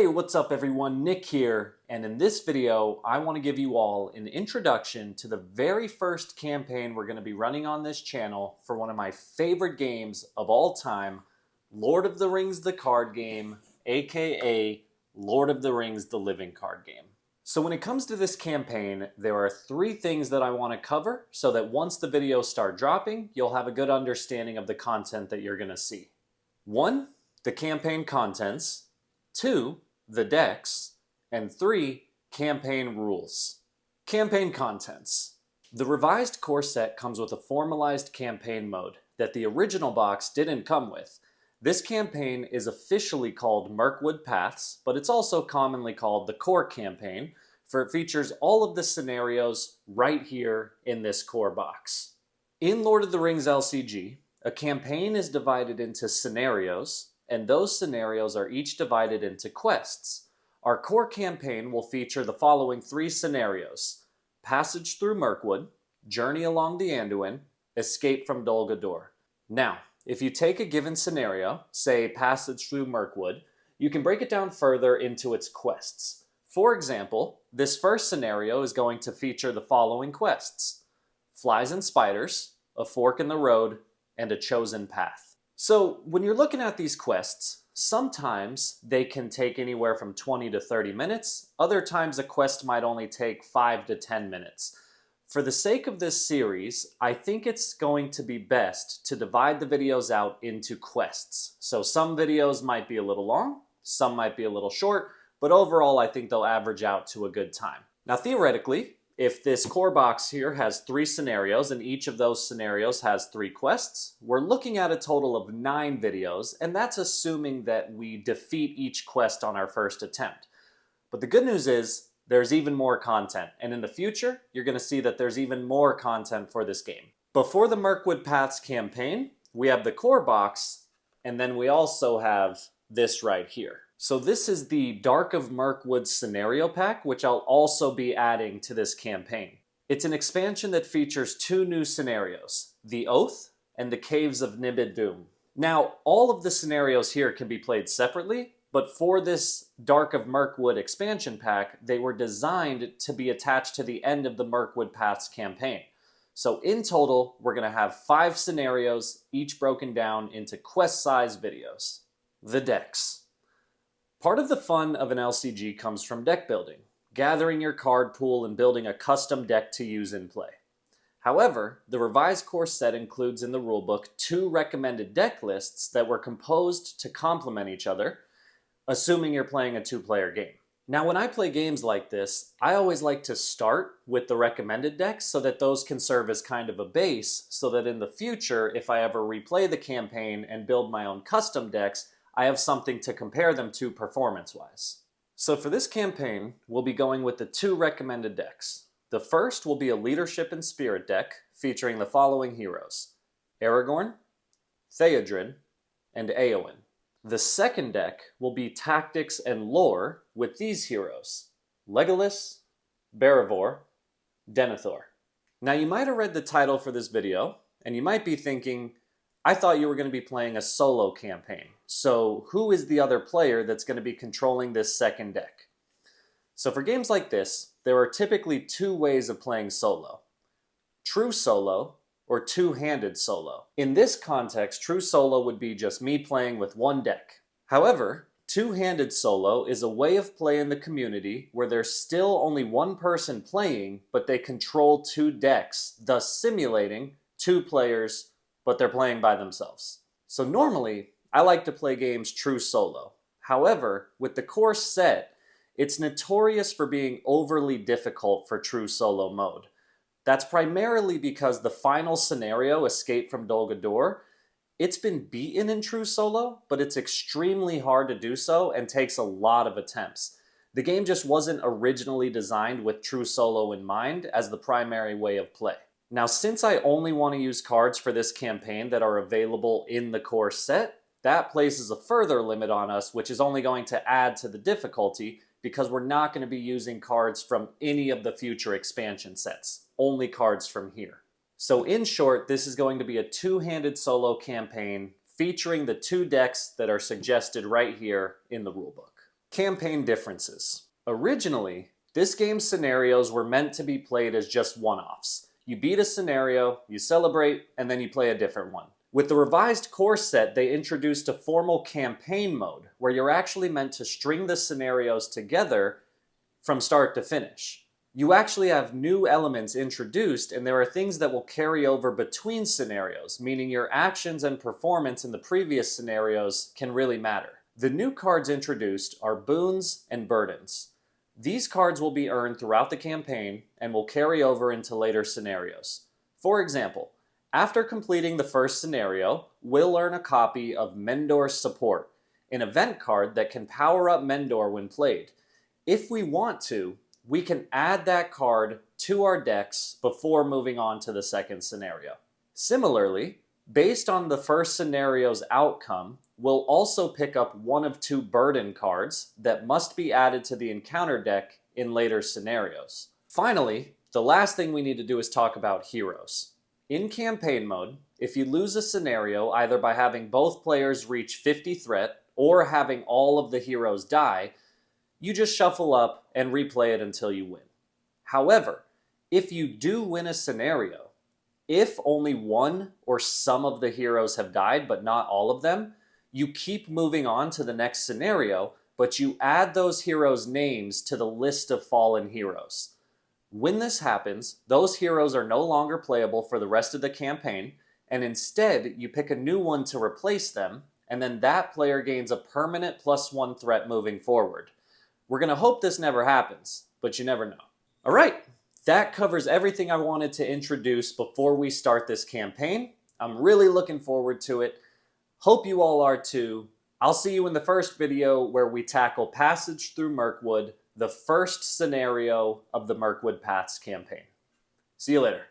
Hey, what's up everyone? Nick here, and in this video, I want to give you all an introduction to the very first campaign we're going to be running on this channel for one of my favorite games of all time, Lord of the Rings the card game, aka Lord of the Rings the living card game. So when it comes to this campaign, there are three things that I want to cover so that once the videos start dropping, you'll have a good understanding of the content that you're going to see. 1, the campaign contents. 2, the decks, and 3, campaign rules. Campaign contents. The revised core set comes with a formalized campaign mode that the original box didn't come with. This campaign is officially called Mirkwood Paths, but it's also commonly called the core campaign, for it features all of the scenarios right here in this core box. In Lord of the Rings LCG, a campaign is divided into scenarios, and those scenarios are each divided into quests. Our core campaign will feature the following 3 scenarios: Passage through Mirkwood, Journey along the Anduin, Escape from Dol Guldur. Now, if you take a given scenario, say Passage through Mirkwood, you can break it down further into its quests. For example, this first scenario is going to feature the following quests: Flies and Spiders, A Fork in the Road, and A Chosen Path. So when you're looking at these quests, sometimes they can take anywhere from 20 to 30 minutes. Other times a quest might only take 5 to 10 minutes. For the sake of this series, I think it's going to be best to divide the videos out into quests. So some videos might be a little long, some might be a little short, but overall I think they'll average out to a good time. Now theoretically, if this core box here has 3 scenarios and each of those scenarios has 3 quests, we're looking at a total of 9 videos, and that's assuming that we defeat each quest on our first attempt. But the good news is there's even more content, and in the future, you're going to see that there's even more content for this game. Before the Mirkwood Paths campaign, we have the core box, and then we also have this right here. So this is the Dark of Mirkwood scenario pack, which I'll also be adding to this campaign. It's an expansion that features 2 new scenarios, the Oath and the Caves of Nibid Doom. Now, all of the scenarios here can be played separately, but for this Dark of Mirkwood expansion pack, they were designed to be attached to the end of the Mirkwood Paths campaign. So in total, we're going to have 5 scenarios, each broken down into quest-size videos. The decks. Part of the fun of an LCG comes from deck building, gathering your card pool and building a custom deck to use in play. However, the revised core set includes in the rulebook 2 recommended deck lists that were composed to complement each other, assuming you're playing a 2-player game. Now when I play games like this, I always like to start with the recommended decks so that those can serve as kind of a base, so that in the future, if I ever replay the campaign and build my own custom decks, I have something to compare them to performance-wise. So for this campaign, we'll be going with the 2 recommended decks. The first will be a Leadership and Spirit deck featuring the following heroes: Aragorn, Theodred, and Éowyn. The second deck will be Tactics and Lore with these heroes: Legolas, Barivor, Denethor. Now you might have read the title for this video, and you might be thinking, I thought you were going to be playing a solo campaign. So who is the other player that's going to be controlling this second deck? So for games like this, there are typically 2 ways of playing solo: true solo or 2-handed solo. In this context, true solo would be just me playing with 1 deck. However, 2-handed solo is a way of play in the community where there's still only 1 person playing, but they control 2 decks, thus simulating 2 players, but they're playing by themselves. So normally, I like to play games true solo. However, with the core set, it's notorious for being overly difficult for true solo mode. That's primarily because the final scenario, Escape from Dol Guldur, it's been beaten in true solo, but it's extremely hard to do so and takes a lot of attempts. The game just wasn't originally designed with true solo in mind as the primary way of play. Now, since I only want to use cards for this campaign that are available in the core set, that places a further limit on us, which is only going to add to the difficulty because we're not going to be using cards from any of the future expansion sets, only cards from here. So in short, this is going to be a 2-handed solo campaign featuring the 2 decks that are suggested right here in the rulebook. Campaign differences. Originally, this game's scenarios were meant to be played as just one-offs. You beat a scenario, you celebrate, and then you play a different one. With the revised core set, they introduced a formal campaign mode, where you're actually meant to string the scenarios together from start to finish. You actually have new elements introduced, and there are things that will carry over between scenarios, meaning your actions and performance in the previous scenarios can really matter. The new cards introduced are boons and burdens. These cards will be earned throughout the campaign and will carry over into later scenarios. For example, after completing the first scenario, we'll earn a copy of Mendor's Support, an event card that can power up Mendor when played. If we want to, we can add that card to our decks before moving on to the second scenario. Similarly, based on the first scenario's outcome, we'll also pick up one of two burden cards that must be added to the encounter deck in later scenarios. Finally, the last thing we need to do is talk about heroes. In campaign mode, if you lose a scenario either by having both players reach 50 threat or having all of the heroes die, you just shuffle up and replay it until you win. However, if you do win a scenario, if only one or some of the heroes have died but not all of them, you keep moving on to the next scenario, but you add those heroes' names to the list of fallen heroes. When this happens, those heroes are no longer playable for the rest of the campaign, and instead you pick a new one to replace them, and then that player gains a permanent +1 threat moving forward. We're going to hope this never happens, but you never know. All right, that covers everything I wanted to introduce before we start this campaign. I'm really looking forward to it. Hope you all are too. I'll see you in the first video where we tackle Passage Through Mirkwood, the first scenario of the Mirkwood Paths campaign. See you later.